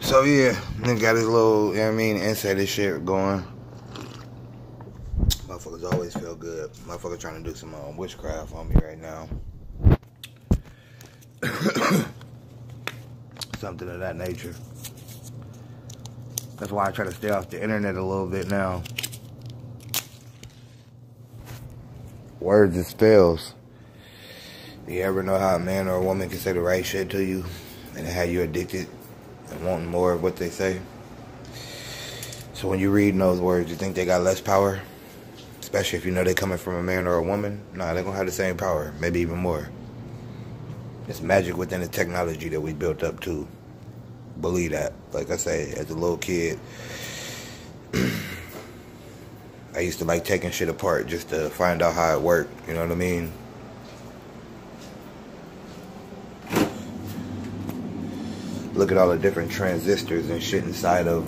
So yeah, nigga got his little, you know what I mean, insider shit going. Motherfuckers always feel good. Motherfucker trying to do some witchcraft on me right now. Something of that nature. That's why I try to stay off the internet a little bit now. Words is spells. You ever know how a man or a woman can say the right shit to you and have you addicted and wanting more of what they say? So when you read those words, you think they got less power? Especially if you know they're coming from a man or a woman? Nah, they're gonna have the same power, maybe even more. It's magic within the technology that we built up to. Believe that. Like I say, as a little kid, I used to like taking shit apart just to find out how it worked. You know what I mean? Look at all the different transistors and shit inside of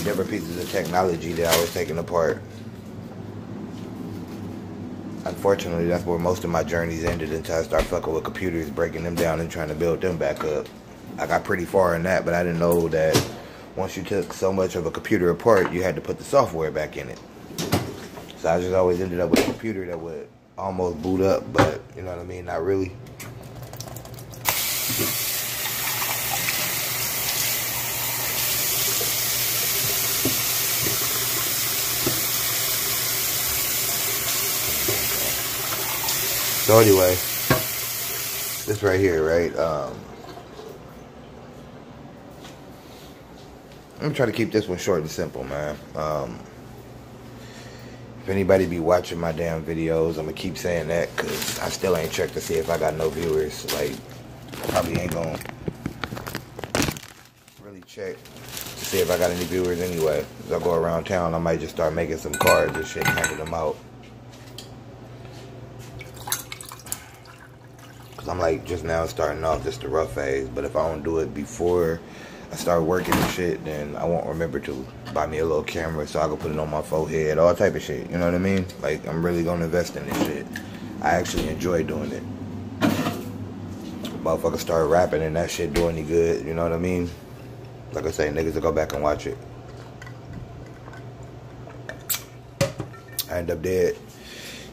different pieces of technology that I was taking apart. Unfortunately, that's where most of my journeys ended until I started fucking with computers, breaking them down and trying to build them back up. I got pretty far in that, but I didn't know that once you took so much of a computer apart, you had to put the software back in it. So I just always ended up with a computer that would almost boot up, but you know what I mean, not really. So anyway, this right here, right? I'm gonna try to keep this one short and simple, man. If anybody be watching my damn videos, I'm gonna keep saying that because I still ain't checked to see if I got no viewers. Like, probably ain't gonna really check to see if I got any viewers anyway. As I go around town, I might just start making some cards and shit and handing them out. I'm like just now starting off just the rough phase, but if I don't do it before I start working and shit, then I won't remember to buy me a little camera so I can put it on my forehead, all type of shit, you know what I mean? Like, I'm really gonna invest in this shit. I actually enjoy doing it. Motherfuckers start rapping and that shit do any good, you know what I mean? Like I say, niggas will go back and watch it. I end up dead.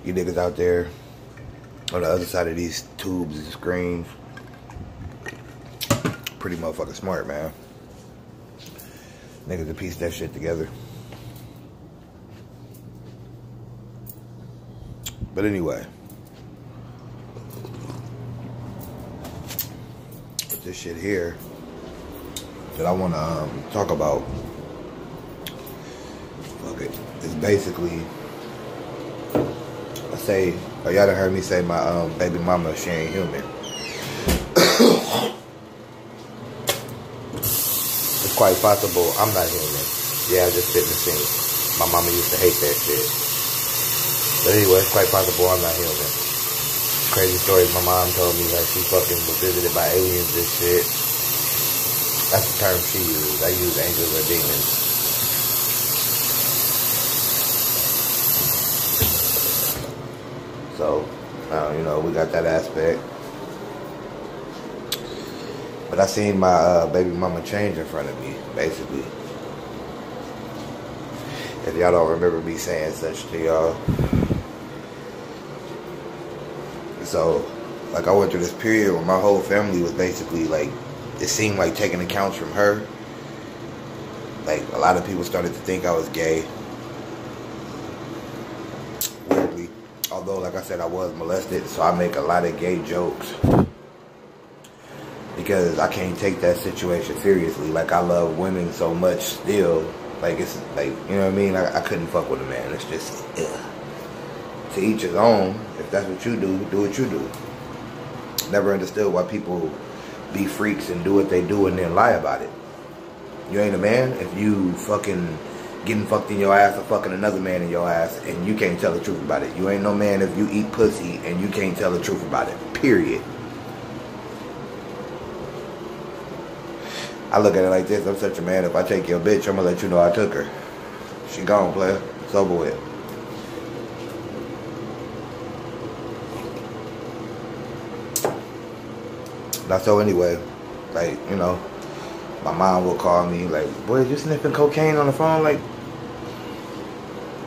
You niggas out there on the other side of these tubes and screens, pretty motherfucking smart, man. Niggas to piece that shit together. But anyway, with this shit here that I want to talk about, fuck it, it's basically, I say, or y'all done heard me say my baby mama, she ain't human. It's quite possible I'm not human. Yeah, I just spit in the sink. My mama used to hate that shit. But anyway, it's quite possible I'm not human. Crazy stories my mom told me, like she fucking was visited by aliens and shit. That's the term she used. I use angels or demons. So, you know, we got that aspect. But I seen my baby mama change in front of me, basically. If y'all don't remember me saying such to y'all. So, like, I went through this period where my whole family was basically, like, it seemed like taking accounts from her. Like, a lot of people started to think I was gay. Weirdly. Although, like I said, I was molested, so I make a lot of gay jokes. Because I can't take that situation seriously. Like, I love women so much still. Like, it's like, you know what I mean? I couldn't fuck with a man. It's just, ugh. To each his own. If that's what you do, do what you do. Never understood why people be freaks and do what they do and then lie about it. You ain't a man if you fucking getting fucked in your ass or fucking another man in your ass and you can't tell the truth about it. You ain't no man if you eat pussy and you can't tell the truth about it. Period. I look at it like this. I'm such a man. If I take your bitch, I'm gonna let you know I took her. She gone, player. It's over with. Now, so anyway, like, you know, My mom will call me like, boy, you sniffing cocaine on the phone? Like,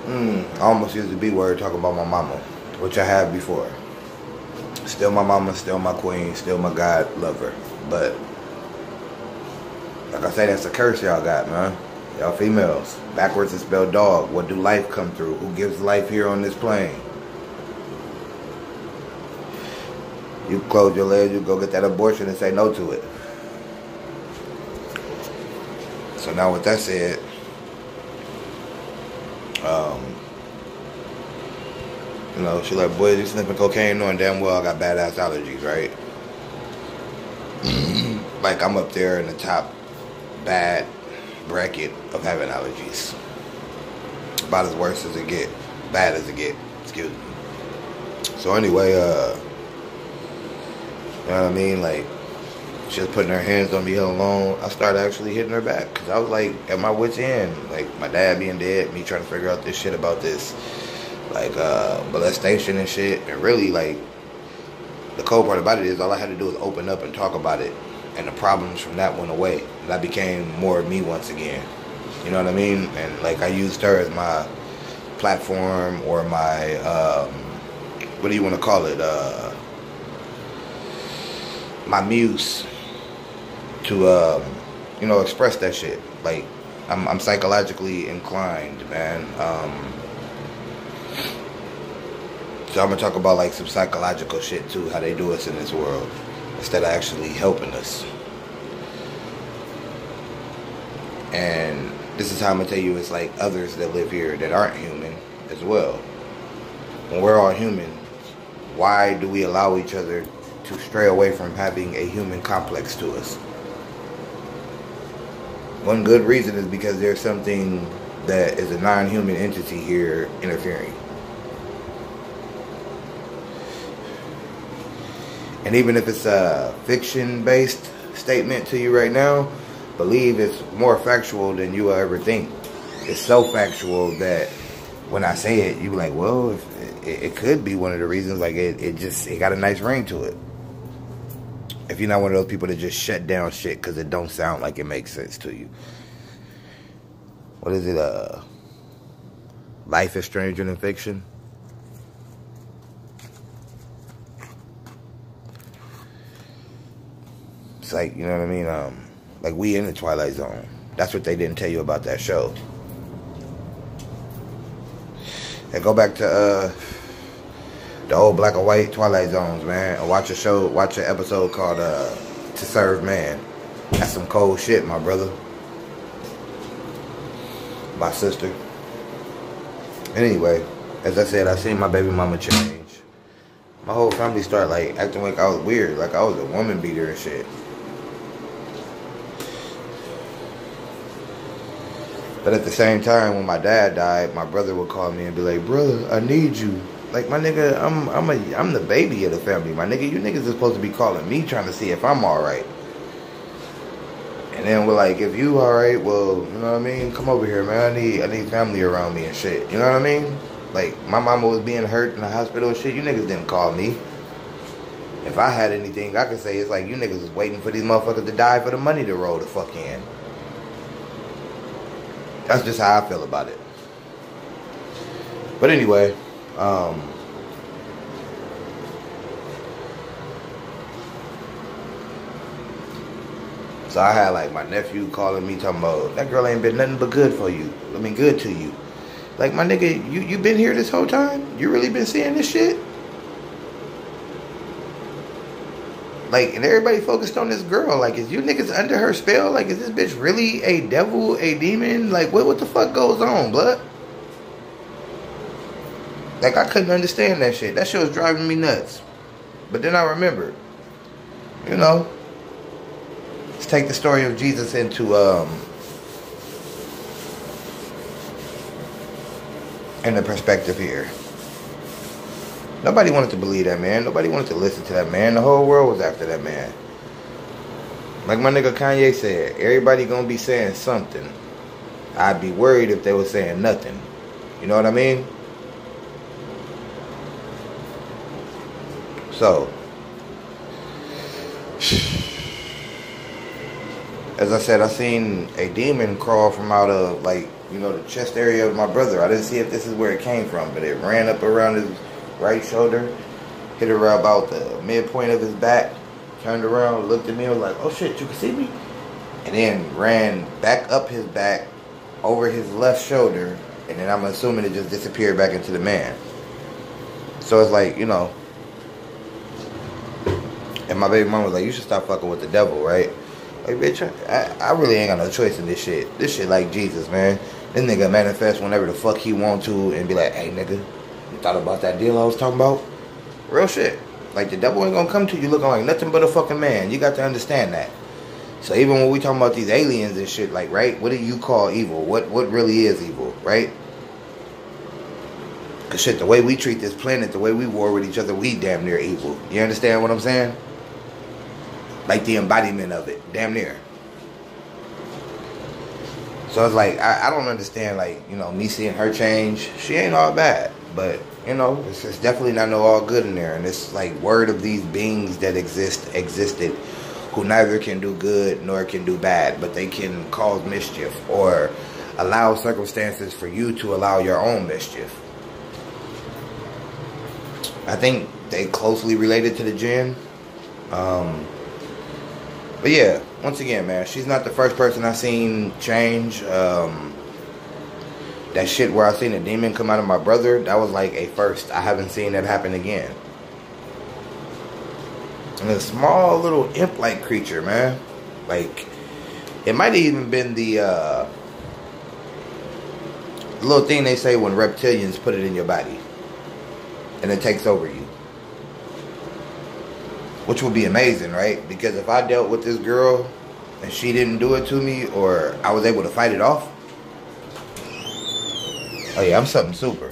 I almost used the B word talking about my mama, which I have before. Still my mama, still my queen, still my God lover. But, like I say, that's a curse y'all got, man. Y'all females. Backwards is spelled dog. What do life come through? Who gives life here on this plane? You close your legs, you go get that abortion and say no to it. So now with that said, you know, she like, boy, you sniffing cocaine knowing damn well I got badass allergies, right? Like I'm up there in the top bad bracket of having allergies. About as worse as it get. Bad as it get. Excuse me. So anyway, you know what I mean? Like, she was putting her hands on me hell alone. I started actually hitting her back. Because I was like, at my wit's end. Like, my dad being dead. Me trying to figure out this shit about this. Like, molestation and shit. And really, like, the cold part about it is all I had to do was open up and talk about it. And the problems from that went away. And I became more of me once again. You know what I mean? And, like, I used her as my platform or my, what do you want to call it? My muse to, you know, express that shit. Like, I'm psychologically inclined, man. So I'm gonna talk about like some psychological shit too, how they do us in this world, instead of actually helping us. And this is how I'm gonna tell you, it's like others that live here that aren't human as well. When we're all human, why do we allow each other to stray away from having a human complex to us? One good reason is because there's something that is a non-human entity here interfering. And even if it's a fiction-based statement to you right now, believe it's more factual than you will ever think. It's so factual that when I say it, you be like, well, it could be one of the reasons. Like, it got a nice ring to it. If you're not one of those people that just shut down shit because it don't sound like it makes sense to you. What is it? Life is stranger than fiction? It's like, you know what I mean? Like, we in the Twilight Zone. That's what they didn't tell you about that show. And go back to the old black and white Twilight Zones, man. And watch an episode called To Serve Man. That's some cold shit, my brother. My sister. Anyway, as I said, I seen my baby mama change. My whole family started like acting like I was weird, like I was a woman beater and shit. But at the same time, when my dad died, my brother would call me and be like, brother, I need you. Like, my nigga, I'm the baby of the family. My nigga, you niggas are supposed to be calling me trying to see if I'm alright. And then we're like, if you alright, well, you know what I mean? Come over here, man. I need family around me and shit. You know what I mean? Like, my mama was being hurt in the hospital and shit. You niggas didn't call me. If I had anything I could say, it's like, you niggas was waiting for these motherfuckers to die for the money to roll the fuck in. That's just how I feel about it. But anyway, so I had like my nephew calling me talking about, that girl ain't been nothing but good for you. I mean, good to you. Like, my nigga, you been here this whole time? You really been seeing this shit? Like, and everybody focused on this girl. Like, is you niggas under her spell? Like, is this bitch really a devil, a demon? Like, what the fuck goes on, blood? Like, I couldn't understand that shit. That shit was driving me nuts. But then I remembered, you know, let's take the story of Jesus into, in the perspective here. Nobody wanted to believe that man. Nobody wanted to listen to that man. The whole world was after that man. Like my nigga Kanye said, everybody gonna be saying something. I'd be worried if they were saying nothing. You know what I mean? So, As I said, I seen a demon crawl from out of, like, you know, the chest area of my brother. I didn't see if this is where it came from, but it ran up around his right shoulder, hit around about the midpoint of his back, turned around, looked at me, and was like, oh shit, you can see me? And then ran back up his back, over his left shoulder, and then I'm assuming it just disappeared back into the man. So it's like, you know, and my baby mama was like, you should stop fucking with the devil, right? Like, bitch, I really ain't got no choice in this shit. This shit like Jesus, man. This nigga manifest whenever the fuck he want to and be like, hey, nigga, you thought about that deal I was talking about? Real shit. Like, the devil ain't gonna come to you looking like nothing but a fucking man. You got to understand that. So even when we talking about these aliens and shit, like, right? What do you call evil? What really is evil, right? Cause shit, the way we treat this planet, the way we war with each other, we damn near evil. You understand what I'm saying? Like the embodiment of it, damn near. So it's like, I don't understand, like, you know, me seeing her change. She ain't all bad, but, you know, it's definitely not no all good in there. And it's like word of these beings that existed, who neither can do good nor can do bad, but they can cause mischief or allow circumstances for you to allow your own mischief. I think they closely related to the jinn. But yeah, once again, man, she's not the first person I've seen change. That shit where I seen a demon come out of my brother, that was like a first. I haven't seen that happen again. And a small little imp-like creature, man. Like, it might have even been the little thing they say when reptilians put it in your body. And it takes over you. Which would be amazing, right? Because if I dealt with this girl and she didn't do it to me, or I was able to fight it off, oh yeah, I'm something super.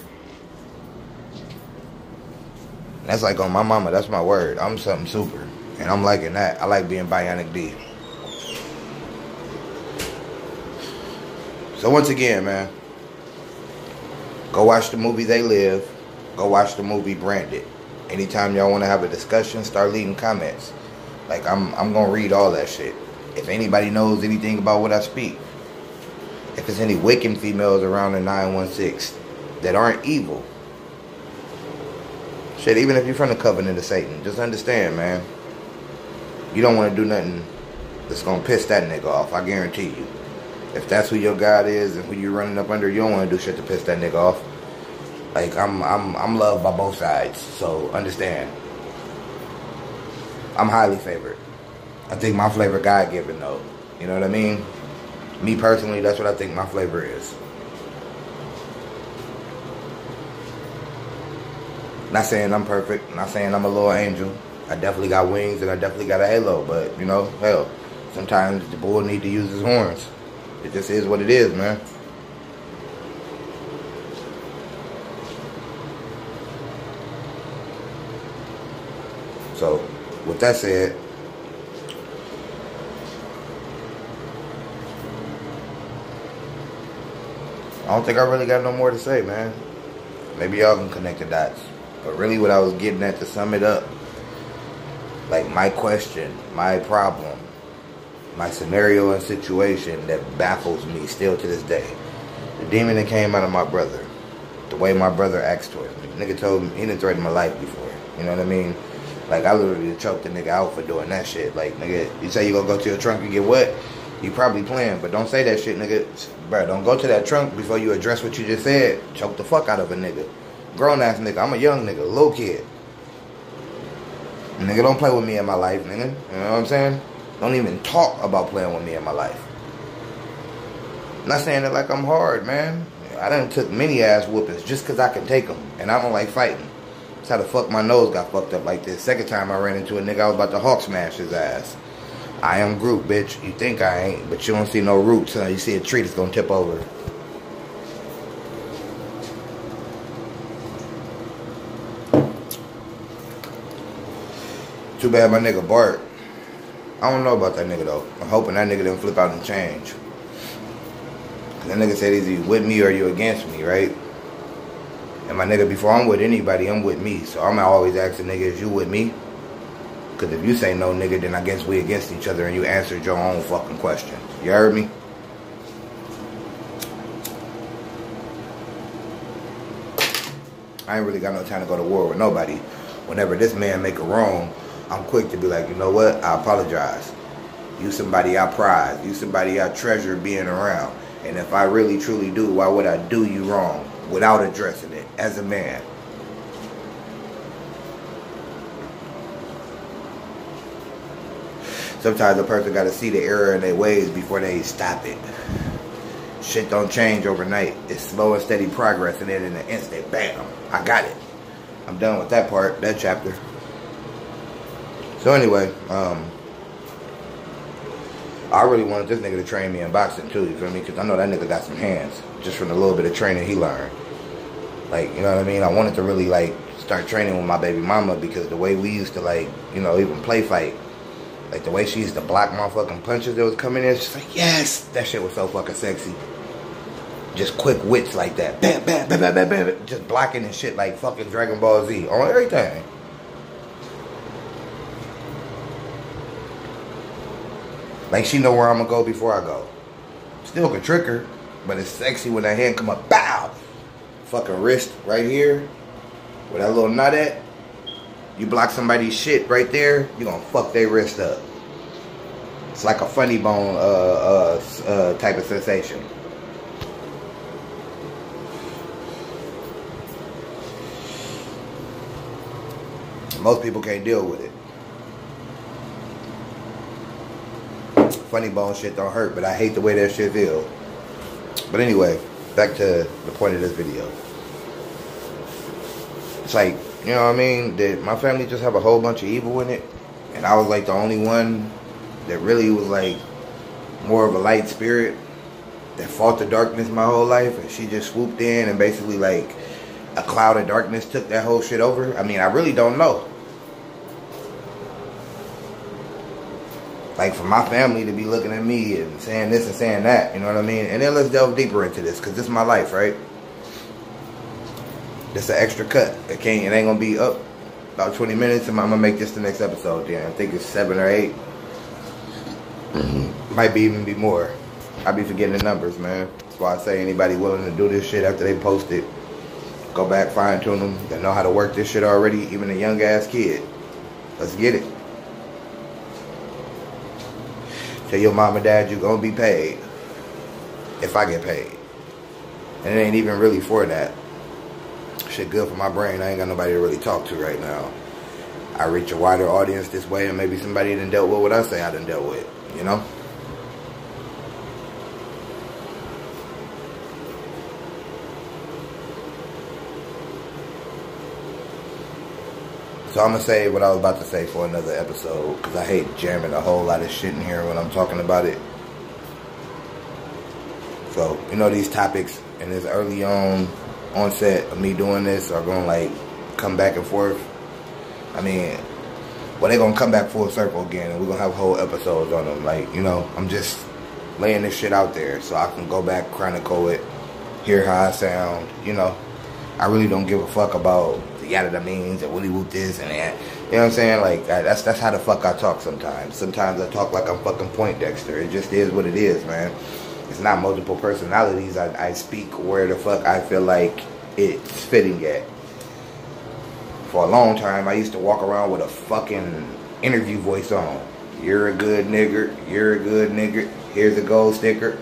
That's like on my mama, that's my word. I'm something super. And I'm liking that. I like being Bionic D. So once again, man, go watch the movie They Live. Go watch the movie Branded. Anytime y'all want to have a discussion, start leaving comments. Like, I'm going to read all that shit. If anybody knows anything about what I speak. If there's any Wiccan females around the 916 that aren't evil. Shit, even if you're from the covenant of Satan, just understand, man. You don't want to do nothing that's going to piss that nigga off. I guarantee you. If that's who your God is and who you're running up under, you don't want to do shit to piss that nigga off. Like, I'm loved by both sides, so understand. I'm highly favored. I think my flavor God-given, though. You know what I mean? Me personally, that's what I think my flavor is. Not saying I'm perfect. Not saying I'm a little angel. I definitely got wings and I definitely got a halo, but, you know, hell, sometimes the bull need to use his horns. It just is what it is, man. So, with that said, I don't think I really got no more to say, man. Maybe y'all can connect the dots. But really what I was getting at, to sum it up, like my question, my problem, my scenario and situation that baffles me still to this day. The demon that came out of my brother, the way my brother acts towards me. Nigga told me he didn't threaten my life before. You know what I mean? Like, I literally choked the nigga out for doing that shit. Like, nigga, you say you gonna go to your trunk and get wet, you probably playing, but don't say that shit, nigga. Bro, don't go to that trunk before you address what you just said. Choke the fuck out of a nigga. Grown-ass nigga. I'm a young nigga, little kid. Nigga, don't play with me in my life, nigga. You know what I'm saying? Don't even talk about playing with me in my life. I'm not saying it like I'm hard, man. I done took many ass whoopings just because I can take them, and I don't like fighting. That's how the fuck my nose got fucked up like this. Second time I ran into a nigga, I was about to Hawk smash his ass. I am Groot, bitch. You think I ain't, but you don't see no roots. You see a tree that's gonna tip over. Too bad my nigga Bart. I don't know about that nigga though. I'm hoping that nigga didn't flip out and change. That nigga said either you with me or you against me, right? And my nigga, before I'm with anybody, I'm with me. So I'm always asking nigga, is you with me? Because if you say no, nigga, then I guess we against each other and you answered your own fucking question. You heard me? I ain't really got no time to go to war with nobody. Whenever this man make a wrong, I'm quick to be like, you know what? I apologize. You somebody I prize. You somebody I treasure being around. And if I really truly do, why would I do you wrong without addressing it as a man? Sometimes a person got to see the error in their ways before they stop it. Shit don't change overnight. It's slow and steady progress, and then in an instant, bam, I got it. I'm done with that part, that chapter. So anyway, I really wanted this nigga to train me in boxing too, you feel me? Because I know that nigga got some hands, just from the little bit of training he learned. Like, you know what I mean? I wanted to really, like, start training with my baby mama, because the way we used to, like, you know, even play fight, like, the way she used to block motherfucking punches that was coming in, it's just like, yes! That shit was so fucking sexy. Just quick wits like that. Bam, bam, bam, bam, bam, bam. Just blocking and shit like fucking Dragon Ball Z. On everything. Like, she know where I'm gonna go before I go. Still can trick her, but it's sexy when that hand come up. Bow! Fucking wrist right here. Where that little knot at. You block somebody's shit right there, you gonna fuck their wrist up. It's like a funny bone type of sensation. Most people can't deal with it. Funny bone shit don't hurt, but I hate the way that shit feels. But anyway, back to the point of this video. It's like, you know what I mean? Did my family just have a whole bunch of evil in it? And I was like the only one that really was like more of a light spirit that fought the darkness my whole life, and she just swooped in and basically like a cloud of darkness took that whole shit over? I mean, I really don't know. Like, for my family to be looking at me and saying this and saying that, you know what I mean? And then let's delve deeper into this, because this is my life, right? This an extra cut. It ain't gonna be up about 20 minutes, and I'm gonna make this the next episode. Yeah, I think it's 7 or 8. Might be even be more. I be forgetting the numbers, man. That's why I say anybody willing to do this shit after they post it, go back, fine tune them. They know how to work this shit already, even a young ass kid. Let's get it. Tell your mom and dad you gonna be paid. If I get paid. And it ain't even really for that. Shit good for my brain. I ain't got nobody to really talk to right now. I reach a wider audience this way, and maybe somebody done dealt with what I say I done dealt with, you know? So I'm going to save what I was about to say for another episode, because I hate jamming a whole lot of shit in here when I'm talking about it. So, you know, these topics in this early onset of me doing this are going to, like, come back and forth. I mean, well, they're going to come back full circle again, and we're going to have whole episodes on them. Like, you know, I'm just laying this shit out there so I can go back, chronicle it, hear how I sound, you know. I really don't give a fuck about the yada that means and willy whoop this and that. You know what I'm saying? Like, that's how the fuck I talk sometimes. Sometimes I talk like I'm fucking Poindexter. It just is what it is, man. It's not multiple personalities. I speak where the fuck I feel like it's fitting at. For a long time, I used to walk around with a fucking interview voice on. You're a good nigger. You're a good nigger. Here's a gold sticker.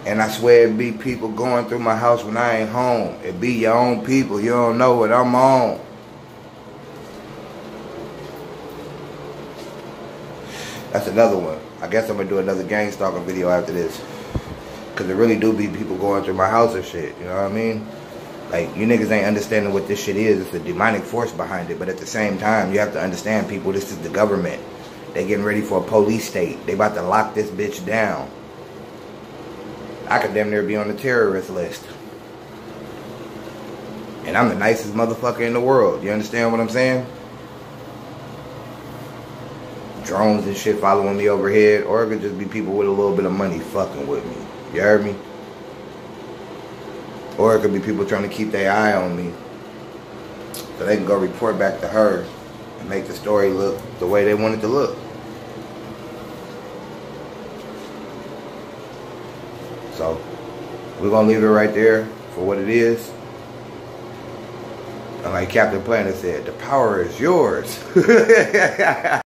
And I swear it be people going through my house when I ain't home. It be your own people. You don't know what I'm on. That's another one. I guess I'm going to do another gang stalking video after this. Because it really do be people going through my house and shit. You know what I mean? Like, you niggas ain't understanding what this shit is. It's a demonic force behind it. But at the same time, you have to understand, people, this is the government. They getting ready for a police state. They about to lock this bitch down. I could damn near be on the terrorist list. And I'm the nicest motherfucker in the world. You understand what I'm saying? Drones and shit following me overhead. Or it could just be people with a little bit of money fucking with me. You heard me? Or it could be people trying to keep their eye on me, so they can go report back to her and make the story look the way they want it to look. So we're gonna leave it right there for what it is. And like Captain Planet said, the power is yours.